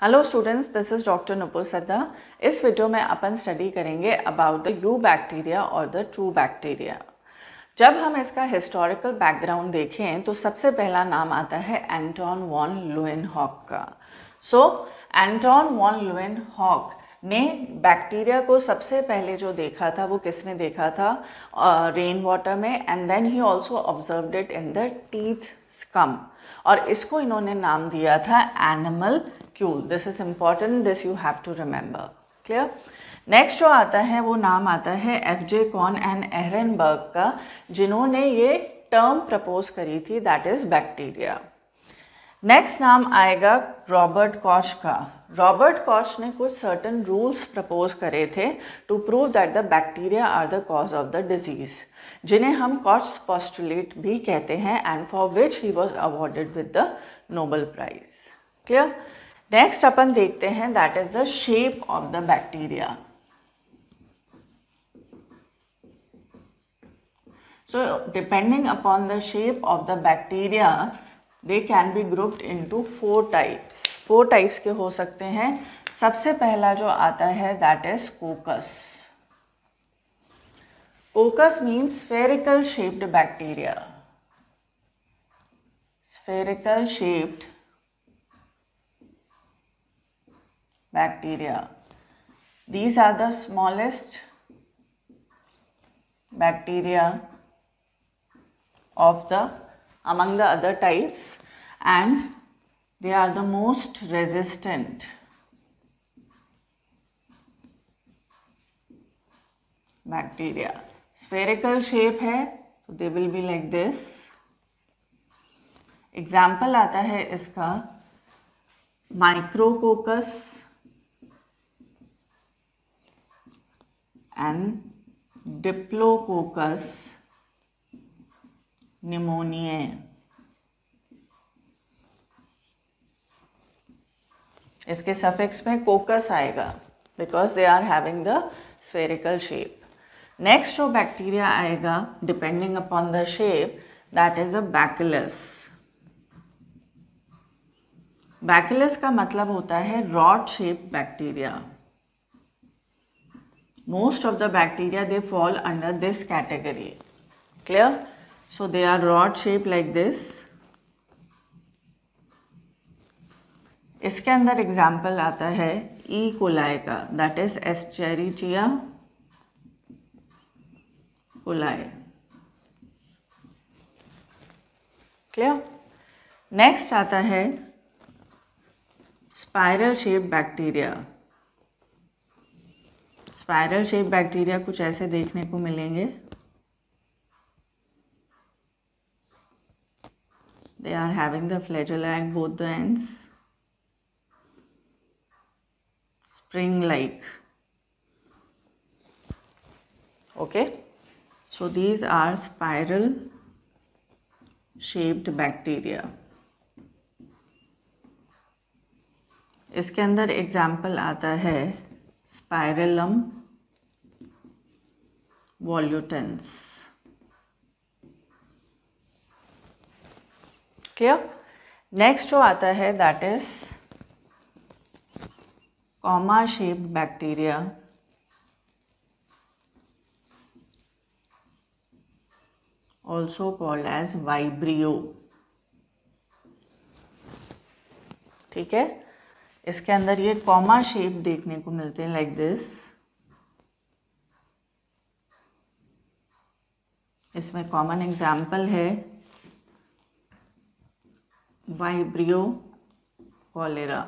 Hello students, this is doctor Nupur सद्दा। इस video में अपन स्टडी करेंगे अबाउट द यू बैक्टीरिया और द ट्रू बैक्टीरिया। जब हम इसका हिस्टोरिकल बैकग्राउंड देखें तो सबसे पहला नाम आता है एंटोन वॉन ल्यूएनहॉक का। सो एंटोन वॉन ल्यूएनहॉक ने बैक्टीरिया को सबसे पहले जो देखा था वो किस में देखा था? रेन वाटर में, and then he also observed it in the teeth scum, और इसको इन्होंने नाम दिया था animalcule. This is important, this you have to remember. Clear? Next जो आता है वो नाम आता है एफ.जे. कॉन एंड एहरनबर्ग का, जिन्होंने ये टर्म प्रपोज करी थी, दैट इज बैक्टीरिया। नेक्स्ट नाम आएगा रॉबर्ट कॉश का। रॉबर्ट कॉश ने कुछ सर्टन रूल्स प्रपोज करे थे to prove that the bacteria are the cause of the disease, जिन्हें हम कॉश पोस्टुलेट भी कहते हैं, and for which he was awarded with the Nobel prize. Clear? Next अपन देखते हैं that is the shape of the bacteria. So depending upon the shape of the bacteria, they can be grouped into 4 types. 4 types के हो सकते हैं। सबसे पहला जो आता है that is coccus. Coccus means spherical shaped bacteria. Spherical shaped bacteria. These are the smallest bacteria of the among the other types, and they are the most resistant bacteria. Spherical shape है तो they will be like this. Example आता है इसका Micrococcus and Diplococcus pneumoniae. इसके suffix में coccus आएगा because they are having the spherical shape. Next जो bacteria आएगा depending upon the shape, that is a bacillus. Bacillus का मतलब होता है rod shape bacteria. Most of the bacteria they fall under this category. Clear? So they are rod shaped like this. इसके अंदर example आता है E coli का, that is Escherichia coli. Clear? Next आता है spiral shape bacteria. Spiral shape bacteria कुछ ऐसे देखने को मिलेंगे। They are having the flagella at both the ends, spring-like. Okay, so these are spiral shaped bacteria. इसके अंदर एग्जाम्पल आता है Spirillum volutans. क्लियर? नेक्स्ट जो आता है that is comma shaped bacteria, also called as vibrio. ठीक है? इसके अंदर ये कॉमा शेप देखने को मिलते हैं लाइक दिस। इसमें कॉमन एग्जाम्पल है Vibrio cholera,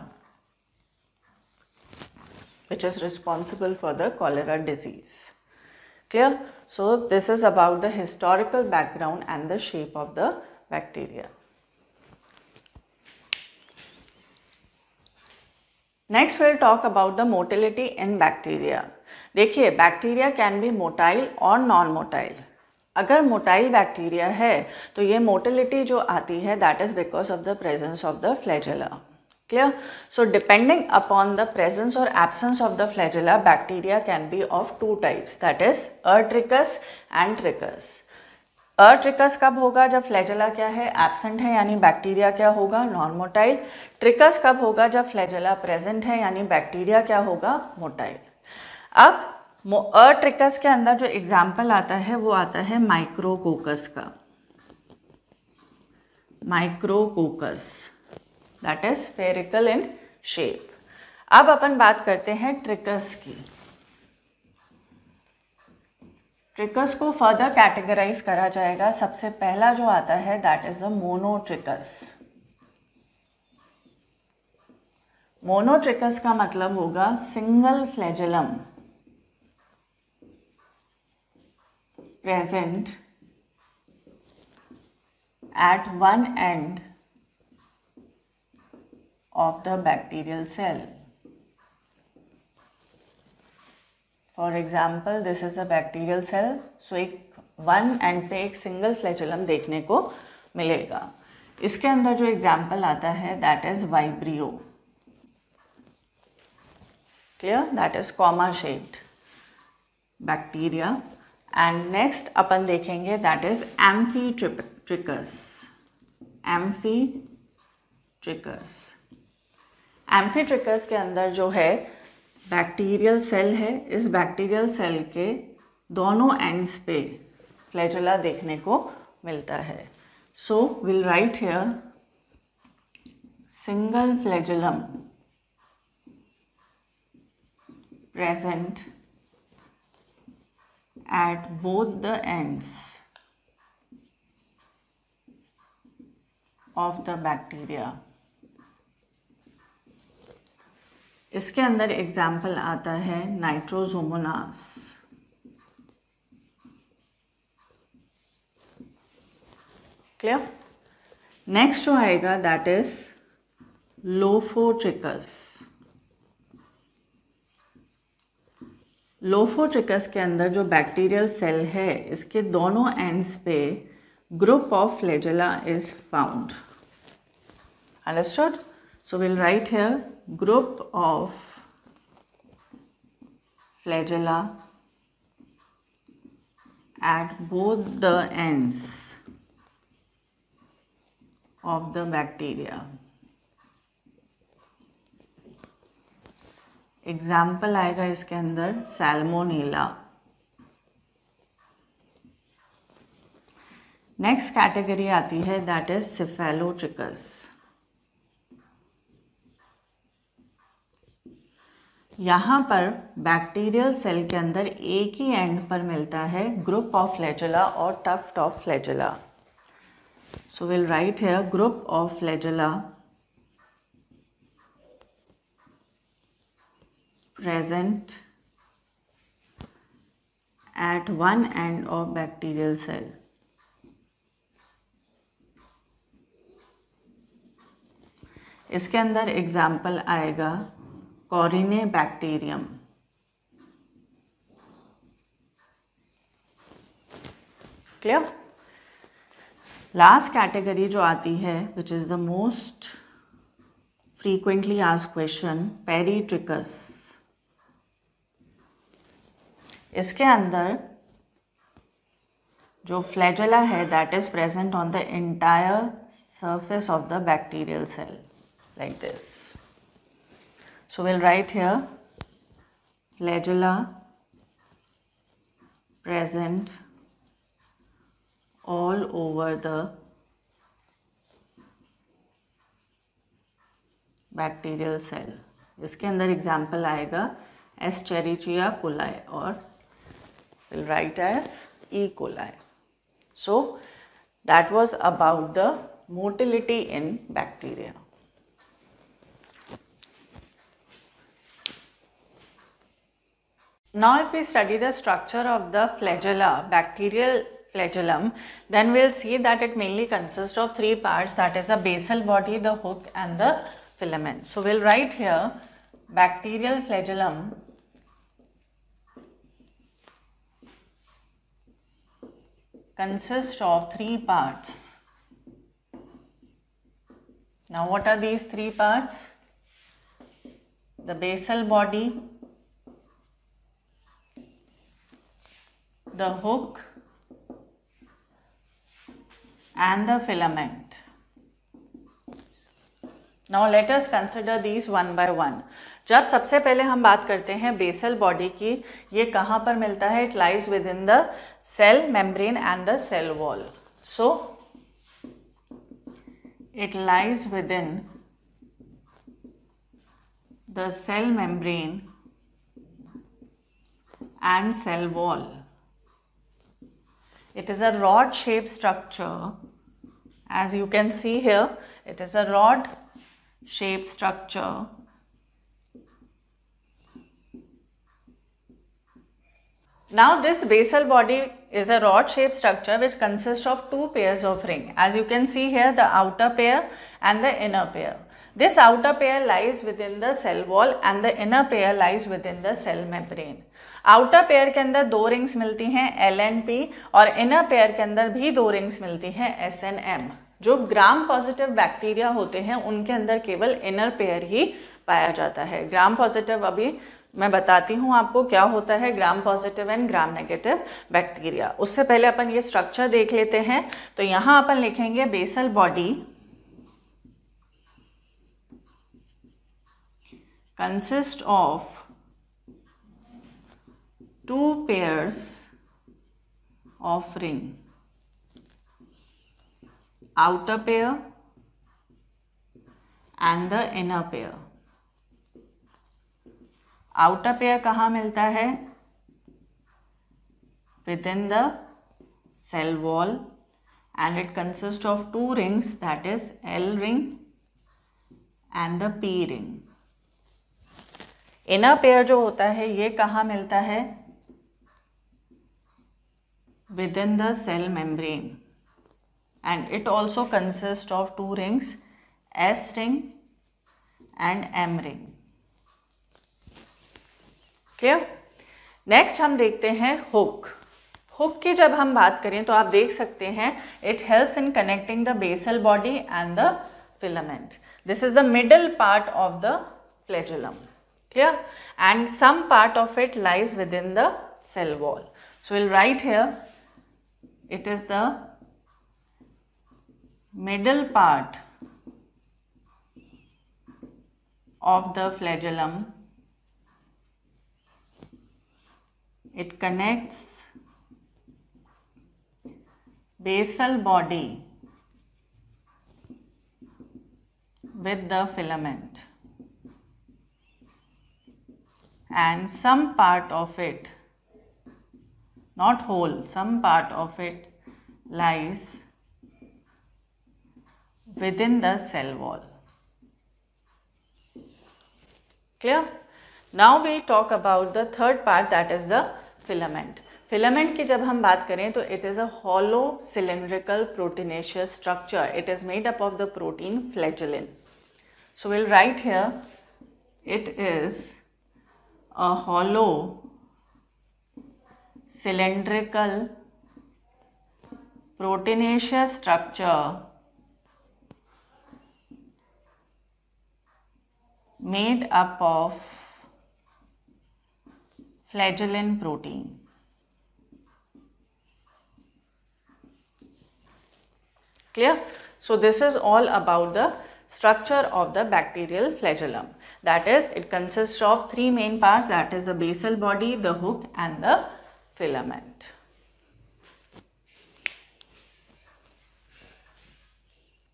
which is responsible for the cholera disease. Clear? So this is about the historical background and the shape of the bacteria. Next we'll talk about the motility in bacteria. देखिए, bacteria can be motile और non motile. अगर motile bacteria है तो ये motility जो आती है that is because of the presence of the flagella. Clear? So depending upon the presence और absence of the flagella, bacteria can be of 2 types, that is atrichous and trichous. Atrichous कब होगा? जब flagella क्या है? Absent है, यानी bacteria क्या होगा? Non motile. ट्रिकस कब होगा? जब फ्लैजेला प्रेजेंट है, यानी बैक्टीरिया क्या होगा? मोटाइल। अब अट्रिकस के अंदर जो एग्जाम्पल आता है वो आता है माइक्रोकोकस का, micrococcus, that is spherical in shape. अब अपन बात करते हैं ट्रिकस की। ट्रिकस को फर्दर कैटेगराइज करा जाएगा। सबसे पहला जो आता है दैट इज अ मोनोट्रिकस। मोनोट्रिकस का मतलब होगा single flagellum present at one end of the bacterial cell. For example, this is a bacterial cell. So एक वन एंड पे एक सिंगल फ्लैजेलम देखने को मिलेगा। इसके अंदर जो एग्जाम्पल आता है that is vibrio. Clear? That is comma shaped bacteria. And next अपन देखेंगे दैट इज एम्फीट्रिकस। एम्फीट्रिकस, एम्फीट्रिकस के अंदर जो है बैक्टीरियल सेल है। इस बैक्टीरियल सेल के दोनों एंड्स पे फ्लैजेला देखने को मिलता है। सो will write here single flagellum present at both the ends of the bacteria. इसके अंदर एग्जाम्पल आता है नाइट्रोसोमोनास। क्लियर? नेक्स्ट जो आएगा दैट इज लोफोट्रिकस। लोफोट्रिकस के अंदर जो बैक्टीरियल सेल है इसके दोनों एंड्स पे group of flagella is found. Understood? So will write here group of flagella at both the ends of the bacteria. Example आएगा इसके अंदर सैल्मोनेला। नेक्स्ट कैटेगरी आती है दैट इज सिफेलोट्रिकस। यहाँ पर बैक्टीरियल सेल के अंदर एक ही एंड पर मिलता है ग्रुप ऑफ फ्लैजेला और tuft of flagella. So will write here group of flagella present at one end of bacterial cell. इसके अंदर एग्जाम्पल आएगा coryne bacterium. Clear? Last category जो आती है which is the most frequently asked question, peritrichous. इसके अंदर जो flagella है that is present on the entire surface of the bacterial cell like this. So we'll write here flagella present all over the bacterial cell. इसके अंदर example आएगा Escherichia coli और we'll write as E. coli. So that was about the motility in bacteria. Now if we study the structure of the flagella, bacterial flagellum, then we'll see that it mainly consists of three parts, that is the basal body, the hook and the filament. So we'll write here bacterial flagellum consists of three parts. Now what are these three parts? The basal body, the hook and the filament. Now let us consider these one by one. जब सबसे पहले हम बात करते हैं basal body की, ये कहाँ पर मिलता है? It lies within the cell membrane and the cell wall. So it lies within the cell membrane and cell wall. It is a rod shaped structure. As you can see here, it is a rod shaped structure. Now this basal body is a rod shaped structure which consists of two pairs of ring. As you can see here, the outer pair and the inner pair. This outer pair lies within the cell wall and the inner pair lies within the cell membrane. Outer pair के अंदर दो rings मिलती हैं L and P और inner pair के अंदर भी दो रिंग्स मिलती हैं S and M. जो ग्राम पॉजिटिव बैक्टीरिया होते हैं उनके अंदर केवल इनर पेयर ही पाया जाता है. ग्राम पॉजिटिव अभी मैं बताती हूँ आपको क्या होता है Gram positive and Gram negative bacteria. उससे पहले अपन ये स्ट्रक्चर देख लेते हैं. तो यहाँ अपन लिखेंगे basal body consist of two pairs of ring, outer pair and the inner pair. outer pair कहाँ मिलता है? within the cell wall and it consists of two rings, that is L ring and the P ring. inner pair जो होता है ये कहाँ मिलता है? within the cell membrane and it also consists of two rings, S ring and M ring. Clear? Next हम देखते हैं hook. Hook की जब हम बात करें तो आप देख सकते हैं it helps in connecting the basal body and the filament. This is the middle part of the flagellum. Clear? And some part of it lies within the cell wall. So we'll write here it is the middle part of the flagellum. It connects basal body with the filament and some part of it, not whole, some part of it lies within the cell wall. Clear? Now we talk about the third part, that is the filament. Filament की जब हम बात करें तो it is a hollow cylindrical proteinaceous structure. It is made up of the protein flagellin. So we'll write here it is a hollow cylindrical proteinaceous structure made up of flagellin protein. Clear? So this is all about the structure of the bacterial flagellum. That is, it consists of three main parts, that is the basal body, the hook and the filament.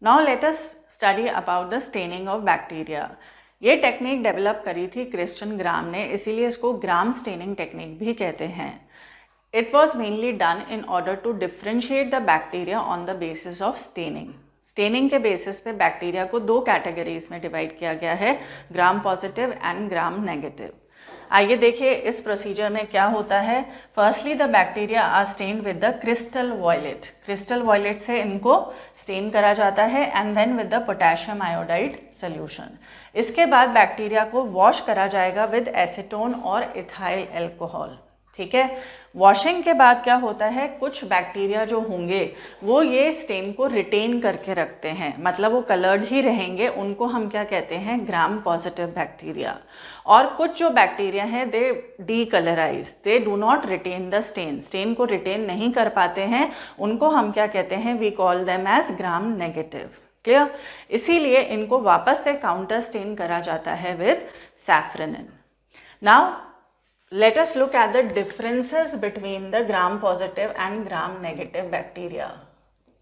Now let us study about the staining of bacteria. ये technique develop करी थी Christian ग्राम ने, इसीलिए इसको gram staining technique भी कहते हैं. It was mainly done in order to differentiate the bacteria on the basis of staining. Staining के बेसिस पे बैक्टीरिया को दो कैटेगरीज में डिवाइड किया गया है, Gram positive and Gram negative. आइए देखिए इस प्रोसीजर में क्या होता है. Firstly the bacteria are stained with the crystal violet. Crystal violet से इनको स्टेन करा जाता है and then with the potassium iodide solution. इसके बाद बैक्टीरिया को वॉश करा जाएगा विद एसीटोन और इथाइल एल्कोहल. ठीक है। वॉशिंग के बाद क्या होता है, कुछ बैक्टीरिया जो होंगे वो ये स्टेन को रिटेन करके रखते हैं, मतलब वो कलर्ड ही रहेंगे, उनको हम क्या कहते हैं, ग्राम पॉजिटिव बैक्टीरिया। और कुछ जो बैक्टीरिया हैं they decolorize, they do not retain the stain, stain को रिटेन नहीं कर पाते हैं, उनको हम क्या कहते हैं, we call them as gram negative. Clear. इसीलिए इनको वापस से काउंटर स्टेन करा जाता है with safranin. Now let us look at the differences between the gram positive and gram negative bacteria.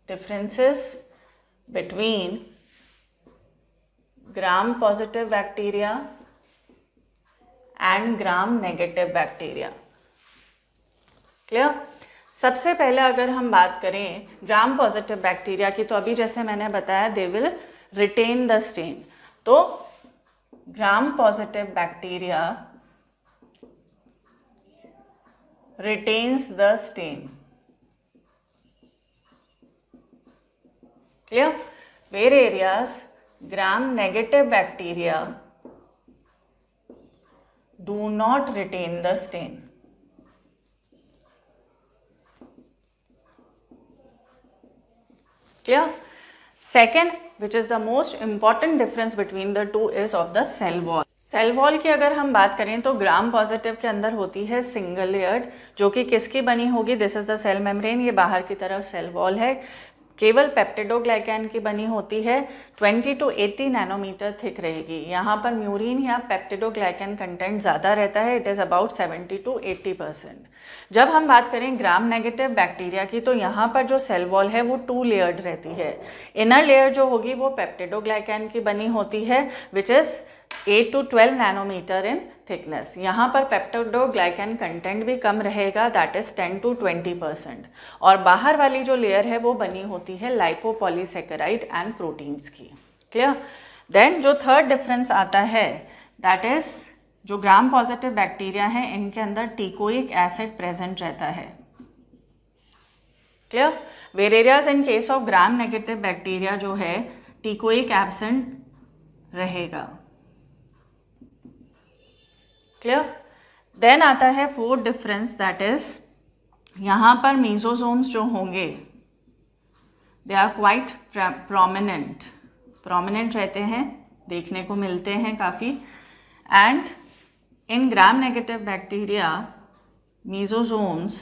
Differences between gram positive bacteria and gram negative bacteria. Clear? सबसे पहले अगर हम बात करें ग्राम पॉजिटिव बैक्टीरिया की, तो अभी जैसे मैंने बताया they will retain the stain. तो gram positive bacteria retains the stain. Clear? Whereas gram negative bacteria do not retain the stain. Clear? Second, which is the most important difference between the two, is of the cell wall. Cell wall की अगर हम बात करें तो gram positive के अंदर होती है सिंगल लेयर्ड, जो कि किसकी बनी होगी, this is the cell membrane, ये बाहर की तरफ सेल वॉल है, केवल पेप्टिडोग्लाइकैन की बनी होती है, 20 to 80 नैनोमीटर थिक रहेगी। यहाँ पर म्यूरिन या पेप्टिडोग्लाइकैन कंटेंट ज़्यादा रहता है, इट इज़ अबाउट 70 to 80%। जब हम बात करें ग्राम नेगेटिव बैक्टीरिया की, तो यहाँ पर जो सेल वॉल है वो 2 लेयर्ड रहती है। इनर लेयर जो होगी वो पेप्टिडोग्लाइकैन की बनी होती है, which is 8 to 12 nanometre in thickness. यहाँ पर पेप्टिडोग्लाइकैन कंटेंट भी कम रहेगा, दैट इज 10 to 20%। और बाहर वाली जो लेयर है वो बनी होती है लाइपोपॉलीसेकेराइड एंड प्रोटीन्स की। क्लियर। देन जो थर्ड डिफरेंस आता है, दैट इज जो ग्राम पॉजिटिव बैक्टीरिया है इनके अंदर टिकोइक एसिड प्रेजेंट रहता है। Clear. Whereas in case of gram negative bacteria जो है टिकोइक एब्सेंट रहेगा। क्लियर। देन आता है फोर्थ डिफरेंस, दैट इज यहाँ पर मीजोसोम्स जो होंगे दे आर क्वाइट प्रोमिनेंट रहते हैं, देखने को मिलते हैं काफ़ी। And in gram negative bacteria mesosomes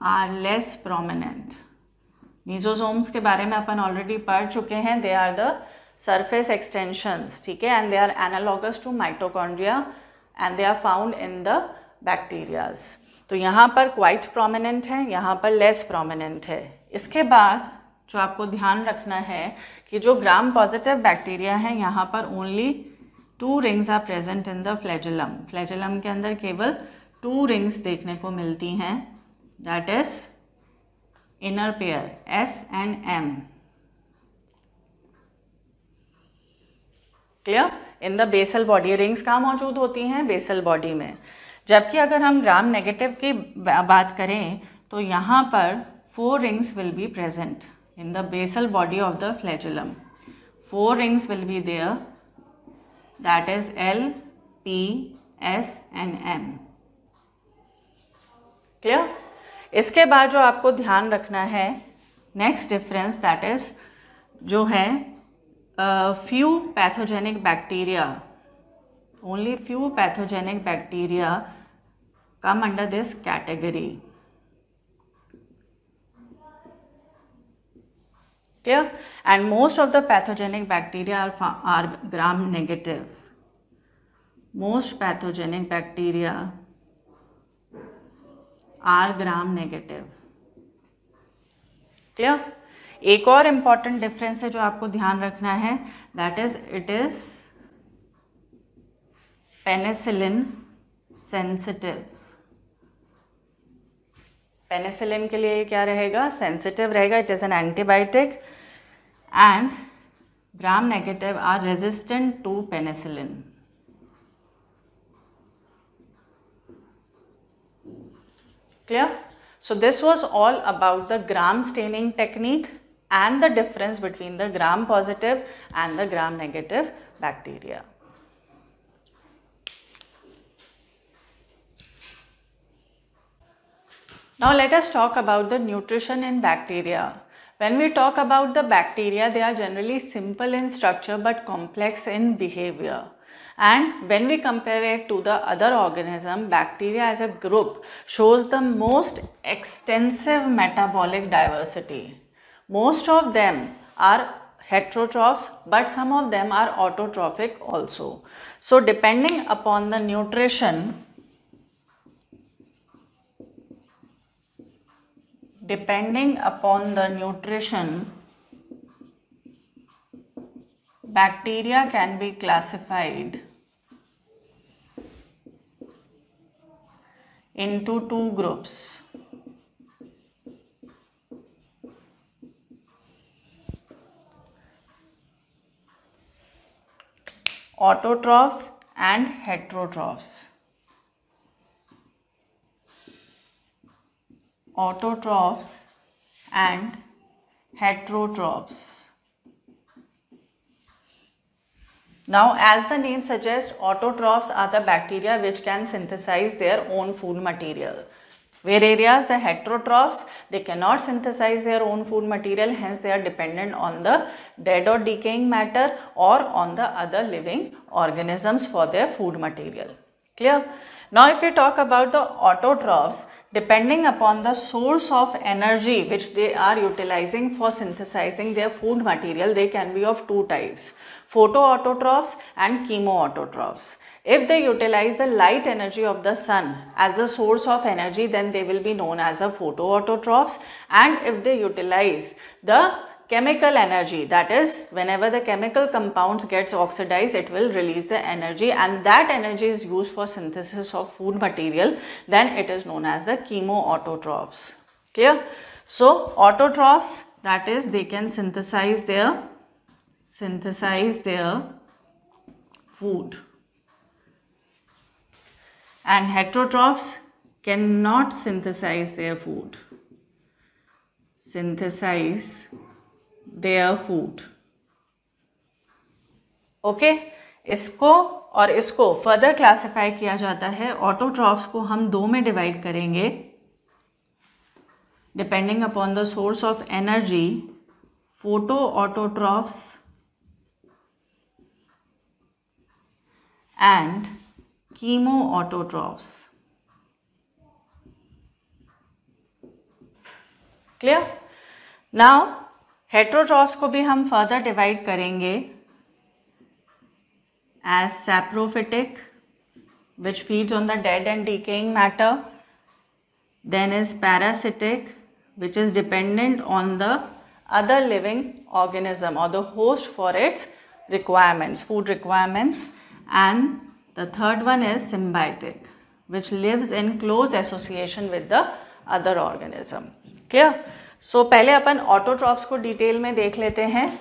are less prominent. Mesosomes के बारे में अपन ऑलरेडी पढ़ चुके हैं, they are the surface extensions, ठीक है, and they are analogous to mitochondria and they are found in the bacterias। तो यहाँ पर quite prominent है, यहाँ पर less prominent है। इसके बाद जो आपको ध्यान रखना है कि जो ग्राम पॉजिटिव बैक्टीरिया है यहाँ पर only 2 rings are present in the flagellum। Flagellum के अंदर केवल 2 rings देखने को मिलती हैं, that is inner pair S and M। Clear. In the basal body rings कहाँ मौजूद होती हैं, बेसल बॉडी में। जबकि अगर हम ग्राम नेगेटिव की बात करें तो यहाँ पर 4 rings will be present in the basal body of the flagellum. 4 rings will be there, that is L, P, S and M। Clear. इसके बाद जो आपको ध्यान रखना है नेक्स्ट डिफरेंस, दैट इज जो है few pathogenic bacteria, only few pathogenic bacteria come under this category। clear। and most of the pathogenic bacteria are gram negative। most pathogenic bacteria are gram negative। clear। एक और important difference है जो आपको ध्यान रखना है, that is it is penicillin sensitive. Penicillin के लिए क्या रहेगा, सेंसिटिव रहेगा, it is an antibiotic and Gram negative are resistant to penicillin. Clear. So this was all about the gram staining technique and the difference between the gram positive and the gram negative bacteria. Now let us talk about the nutrition in bacteria. When we talk about the bacteria, they are generally simple in structure but complex in behavior. And when we compare it to the other organism, bacteria as a group shows the most extensive metabolic diversity. Most of them are heterotrophs, but some of them are autotrophic also. So depending upon the nutrition, bacteria can be classified into two groups. Autotrophs and heterotrophs. Autotrophs and heterotrophs. Now, as the name suggests, autotrophs are the bacteria which can synthesize their own food material. Whereas the heterotrophs, they cannot synthesize their own food material, hence they are dependent on the dead or decaying matter or on the other living organisms for their food material. Clear? Now, if we talk about the autotrophs, depending upon the source of energy which they are utilizing for synthesizing their food material, they can be of two types: photoautotrophs and chemoautotrophs. If they utilize the light energy of the sun as the source of energy, then they will be known as a photoautotrophs. And if they utilize the chemical energy, that is, whenever the chemical compounds gets oxidized, it will release the energy, and that energy is used for synthesis of food material, then it is known as the chemoautotrophs. Clear? So autotrophs, that is, they can synthesize their food, and heterotrophs cannot synthesize their food. Okay, इसको और इसको further classify किया जाता है। Autotrophs को हम दो में डिवाइड करेंगे depending upon the source of energy, photo autotrophs and chemo autotrophs. Clear? Now heterotrophs को भी हम फर्दर डिवाइड करेंगे as saprophytic, which feeds on the dead and decaying matter. Then is parasitic, which is dependent on the other living organism or the host for its requirements, food requirements. And the third one is symbiotic, which lives in close association with the other organism. Clear? So पहले अपन autotrophs को detail में देख लेते हैं.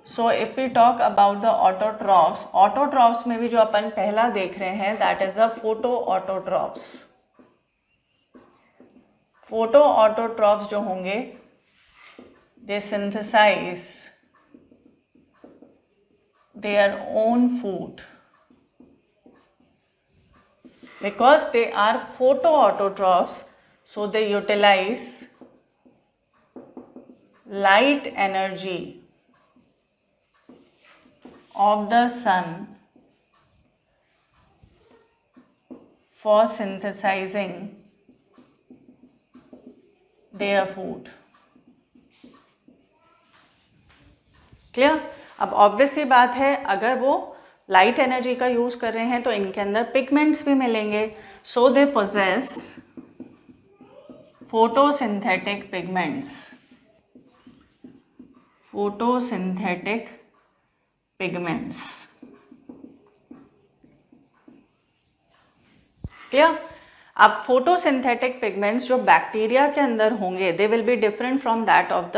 So if we talk about the autotrophs, autotrophs में भी जो अपन पहला देख रहे हैं, that is the photoautotrophs. Photoautotrophs जो होंगे, they synthesize their own food because they are photoautotrophs, so they utilize light energy of the sun for synthesizing their food. Clear? अब ऑब्वियस ही बात है, अगर वो लाइट एनर्जी का यूज कर रहे हैं तो इनके अंदर पिगमेंट्स भी मिलेंगे. So they possess photosynthetic pigments. Photosynthetic pigments. Clear? अब फोटोसिंथेटिक पिगमेंट्स जो बैक्टीरिया के अंदर होंगे, they will be different from that of the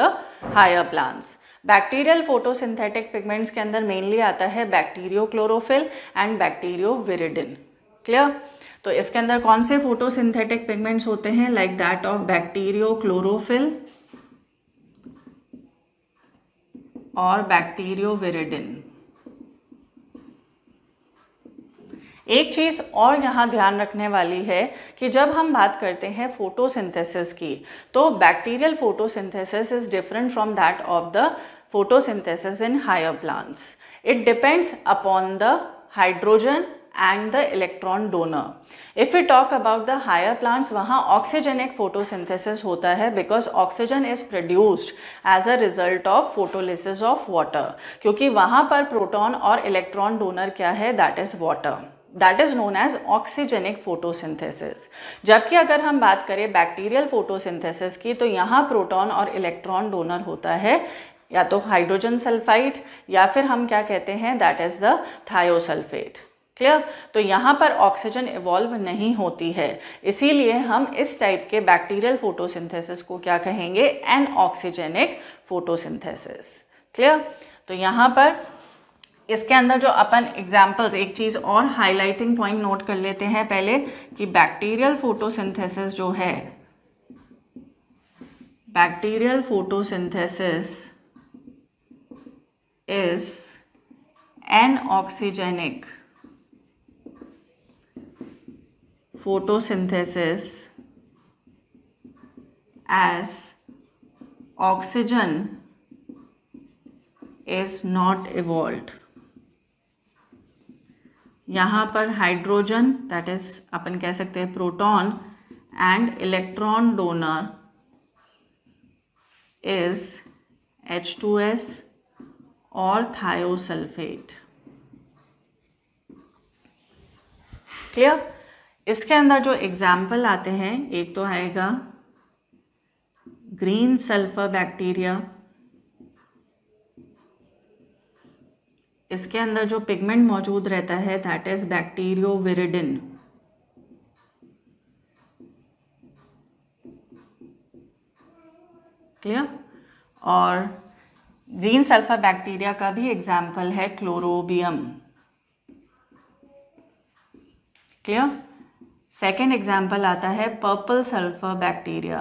higher plants. Bacterial photosynthetic pigments के अंदर मेनली आता है bacteriochlorophyll and bacterioviridin. Clear? तो इसके अंदर कौन से फोटोसिंथेटिक पिगमेंट्स होते हैं? Like that of bacteriochlorophyll और बैक्टीरियो विरिडिन. एक चीज़ और यहाँ ध्यान रखने वाली है कि जब हम बात करते हैं फोटोसिंथेसिस की, तो bacterial photosynthesis is different from that of the photosynthesis in higher plants. It depends upon the hydrogen and the electron donor. If we talk about the higher plants, वहाँ oxygenic photosynthesis होता है because oxygen is produced as a result of photolysis of water. क्योंकि वहाँ पर proton और electron donor क्या है? That is water. That is known as oxygenic photosynthesis. जबकि अगर हम बात करें बैक्टीरियल फोटोसिंथेसिस की, तो यहाँ प्रोटॉन और इलेक्ट्रॉन डोनर होता है या तो हाइड्रोजन सल्फाइड या फिर हम क्या कहते हैं, that is the thiosulphate. Clear? तो यहाँ पर ऑक्सीजन इवॉल्व नहीं होती है, इसीलिए हम इस टाइप के बैक्टीरियल फोटोसिंथेसिस को क्या कहेंगे? Anoxygenic photosynthesis. क्लियर? तो यहाँ पर इसके अंदर जो अपन एग्जाम्पल्स, एक चीज़ और हाईलाइटिंग पॉइंट नोट कर लेते हैं पहले कि बैक्टीरियल फोटोसिंथेसिस जो है, bacterial photosynthesis is an oxygenic photosynthesis as oxygen is not evolved. यहाँ पर हाइड्रोजन, दैट इज अपन कह सकते हैं proton, and electron donor is H2S और थायोसल्फेट. क्लियर? इसके अंदर जो एग्जाम्पल आते हैं, एक तो आएगा ग्रीन सल्फर बैक्टीरिया. इसके अंदर जो पिगमेंट मौजूद रहता है दैट इज बैक्टीरियोविरिडिन. क्लियर? और ग्रीन सल्फर बैक्टीरिया का भी एग्जाम्पल है क्लोरोबियम. क्लियर? सेकेंड एग्जाम्पल आता है purple sulphur bacteria.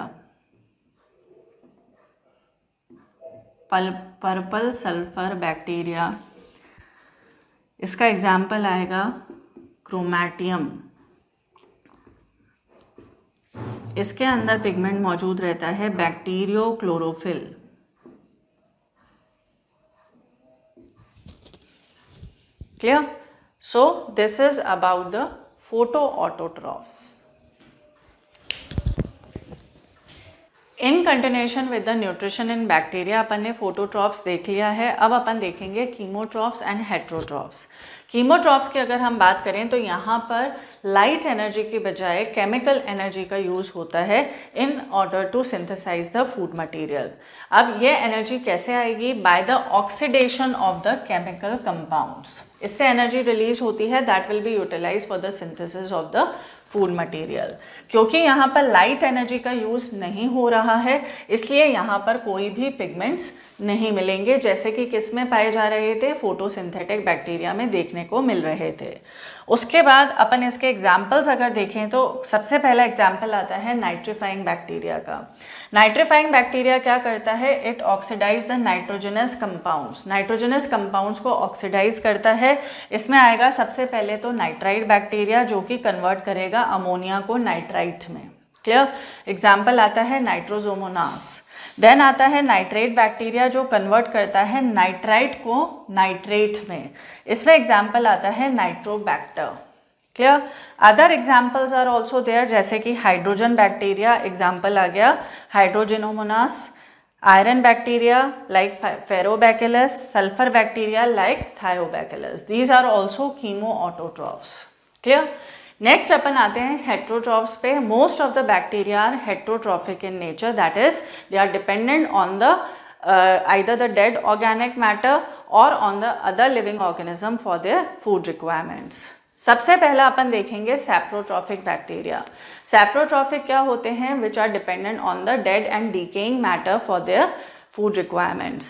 Purple sulphur bacteria, इसका एग्जाम्पल आएगा क्रोमैटियम. इसके अंदर पिगमेंट मौजूद रहता है bacterio chlorophyll. Clear? So this is about the photoautotrophs. In continuation with the nutrition in bacteria, अपन ने phototrophs देख लिया है. अब अपन देखेंगे chemotrophs and heterotrophs. कीमोट्रॉप्स की अगर हम बात करें तो यहाँ पर लाइट एनर्जी की बजाय केमिकल एनर्जी का यूज़ होता है in order to synthesise the food material. अब ये एनर्जी कैसे आएगी? By the oxidation of the chemical compounds. इससे एनर्जी रिलीज होती है that will be utilise for the synthesis of the food material. क्योंकि यहाँ पर लाइट एनर्जी का यूज़ नहीं हो रहा है, इसलिए यहाँ पर कोई भी पिगमेंट्स नहीं मिलेंगे, जैसे कि किस में पाए जा रहे थे? फोटोसिंथेटिक बैक्टीरिया में देखने को मिल रहे थे. उसके बाद अपन इसके एग्जाम्पल्स अगर देखें तो सबसे पहला एग्जाम्पल आता है नाइट्रीफाइंग बैक्टीरिया का. नाइट्रीफाइंग बैक्टीरिया क्या करता है? It oxidise the nitrogenous compounds. Nitrogenous compounds को ऑक्सीडाइज करता है. इसमें आएगा सबसे पहले तो नाइट्राइट बैक्टीरिया, जो कि कन्वर्ट करेगा अमोनिया को नाइट्राइट में. क्लियर? एग्जाम्पल आता है नाइट्रोजोमोनास. देन आता है नाइट्रेट बैक्टीरिया, जो कन्वर्ट करता है नाइट्राइट को नाइट्रेट में. इसमें एग्जाम्पल आता है Nitrobacter. Clear? Other examples are also there, जैसे कि हाइड्रोजन बैक्टीरिया, एग्जाम्पल आ गया Hydrogenomonas. Iron bacteria like Ferrobacillus, sulphur bacteria like Thiobacillus. These are also chemoautotrophs. Clear? Next अपन आते हैं हेट्रोट्रॉफ्स पे. Most of the bacteria are heterotrophic in nature, that is they are dependent on the either the dead organic matter or on the other living organism for their food requirements. सबसे पहला अपन देखेंगे सैप्रोट्रॉफिक bacteria. सैप्रोट्रॉफिक क्या होते हैं? Which are dependent on the dead and decaying matter for their food requirements.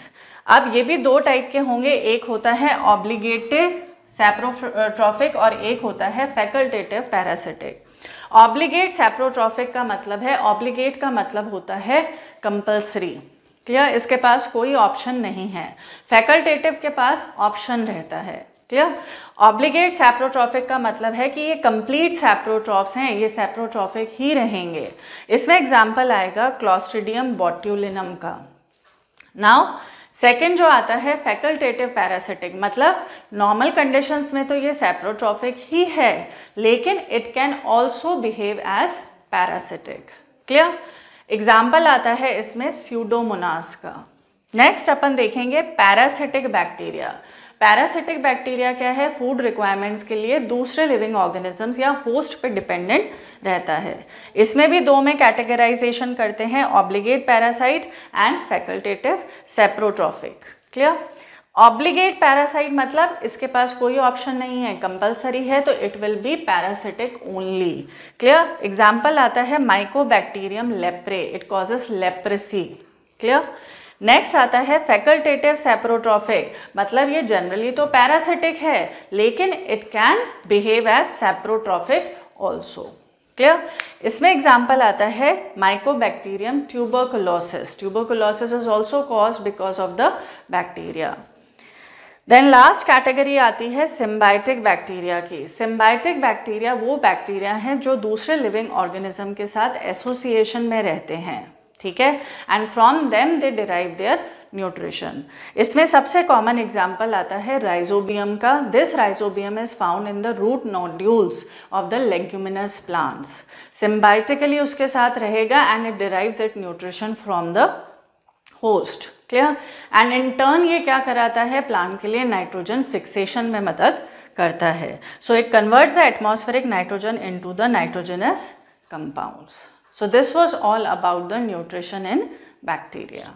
अब ये भी दो टाइप के होंगे, एक होता है ऑब्लिगेटिव सैप्रोट्रॉफिक और एक होता है फैकल्टेटिव पैरासिटिक. ऑब्लिगेट सैप्रोट्रॉफिक का मतलब है, ऑब्लिगेट का मतलब होता है कंपल्सरी. क्लियर? इसके पास कोई ऑप्शन नहीं है. फैकल्टेटिव के पास ऑप्शन रहता है. क्लियर। ऑब्लिगेट सैप्रोट्रॉफिक का मतलब है कि ये कंप्लीट सैप्रोट्रॉफ्स हैं, ये सैप्रोट्रॉफिक ही रहेंगे। इसमें एग्जाम्पल आएगा क्लॉस्ट्रिडियम बोट्यूलिनम का। नाउ सेकेंड जो आता है फैकल्टेटिव पैरासिटिक, मतलब नॉर्मल कंडीशंस में तो ये सैप्रोट्रॉफिक ही है, लेकिन it can also behave as parasitic. Clear. Example आता है इसमें स्यूडोमोनास का। नेक्स्ट अपन देखेंगे पैरासिटिक बैक्टीरिया। पैरासिटिक बैक्टीरिया क्या है? फूड रिक्वायरमेंट्स के लिए दूसरे लिविंग ऑर्गेनिजम्स या होस्ट पे डिपेंडेंट रहता है। इसमें भी दो में कैटेगराइजेशन करते हैं, obligate parasite and facultative saprotrophic. Clear. Obligate parasite मतलब इसके पास कोई ऑप्शन नहीं है, कंपलसरी है, तो it will be parasitic only. Clear. Example आता है Mycobacterium leprae, it causes leprosy. Clear. Next आता है फैकल्टेटिव सैप्रोट्रॉफिक, मतलब ये जनरली तो पैरासिटिक है, लेकिन it can behave as saprotrophic also. Clear. इसमें एग्जाम्पल आता है Mycobacterium tuberculosis. Tuberculosis is also caused because of the bacteria. Then last category आती है सिम्बायोटिक बैक्टीरिया की। सिम्बायोटिक बैक्टीरिया वो बैक्टीरिया हैं जो दूसरे लिविंग ऑर्गेनिज्म के साथ एसोसिएशन में रहते हैं, ठीक है, and from them they derive their nutrition. इसमें सबसे कॉमन एग्जाम्पल आता है राइजोबियम का। This Rhizobium is found in the root nodules of the leguminous plants. Symbiotically उसके साथ रहेगा and it derives it nutrition from the host. Clear. And in turn ये क्या कराता है? प्लांट के लिए नाइट्रोजन फिक्सेशन में मदद करता है। So it converts the atmospheric nitrogen into the nitrogenous compounds. So this was all about the nutrition in bacteria.